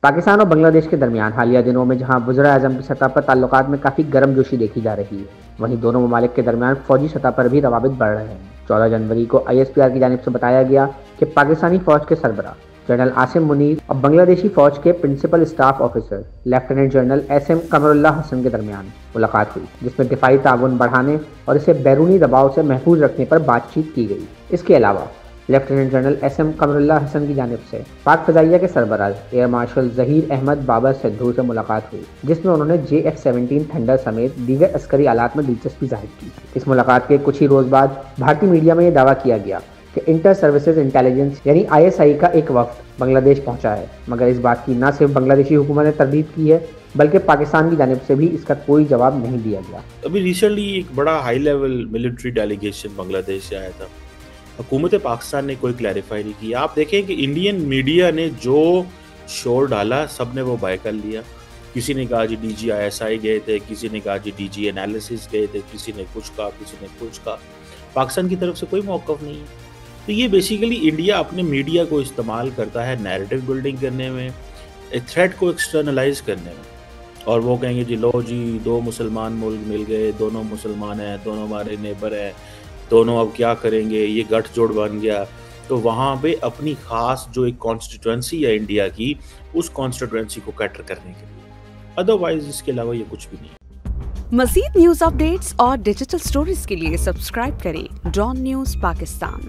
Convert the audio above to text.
پاکستان اور بنگلہ دیش کے درمیان حالیہ دنوں میں جہاں وزراء اعظم کی سطح پر تعلقات میں کافی گرم جوشی دیکھی جا رہی ہے، وہیں دونوں ممالک کے درمیان فوجی سطح پر بھی روابط بڑھ رہے ہیں۔ 14 جنوری کو ISPR کی جانب سے بتایا گیا کہ پاکستانی فوج کے سربراہ جنرل عاصم منیر اور بنگلہ دیشی فوج کے principal staff officer lieutenant general SM Kamrul Hassan کے درمیان ملاقات ہوئی، جس میں دفاعی تعاون بڑھانے اور اسے بیرونی دباؤ سے محفوظ رکھنے پر بات چیت کی گئی۔ اس کے علاوہ lieutenant general SM Kamrul حسن کی جانب سے پاک فضائیہ کے سربراہ ایئر مارشل ظہیر احمد بابر سدھو سے ملاقات ہوئی، جس میں انہوں نے JF-17 تھنڈر سمیت دیگر عسکری آلات میں دلچسپی ظاہر کی۔ اس ملاقات کے کچھ ہی روز بعد بھارتی میڈیا میں یہ دعویٰ کیا گیا کہ انٹر سروسز انٹیلیجنس یعنی ISI کا ایک وفد بنگلہ دیش پہنچا ہے، مگر اس بات کی نہ صرف بنگلہ دیشی حکومت نے تردید کی ہے بلکہ پاکستان کی جانب سے بھی اس کا کوئی جواب نہیں دیا گیا۔ ابھی ریسنٹلی ایک بڑا ہائی لیول ملٹری ڈیلیگیشن بنگلہ دیش سے آیا تھا، حکومت پاکستان نے کوئی کلیریفائی نہیں کیا۔ آپ دیکھیں کہ انڈین میڈیا نے جو شور ڈالا سب نے وہ بائی کر لیا۔ کسی نے کہا جی DG ISI گئے تھے، کسی نے کہا جی DG انالیسس گئے تھے، کسی نے کچھ کہا، کسی نے کچھ کہا۔ پاکستان کی طرف سے کوئی موقف نہیں ہے۔ تو یہ بیسیکلی انڈیا اپنے میڈیا کو استعمال کرتا ہے نیریٹو بلڈنگ کرنے میں، تھریٹ کو ایکسٹرنلائز کرنے میں، اور وہ کہیں گے جی لو جی 2 مسلمان ملک مل گئے، دونوں مسلمان ہیں، دونوں ہمارے نیبر ہیں، دونوں اب کیا کریں گے، یہ گٹھ جوڑ بن گیا۔ تو وہاں پہ اپنی خاص جو ایک کانسٹیٹوئنسی ہے انڈیا کی، اس کانسٹیٹوئنسی کو کیٹر کرنے کے لیے، ادروائز اس کے علاوہ یہ کچھ بھی نہیں۔ مزید نیوز اپڈیٹس اور ڈیجیٹل سٹوریز کے لیے سبسکرائب کریں ڈان نیوز پاکستان۔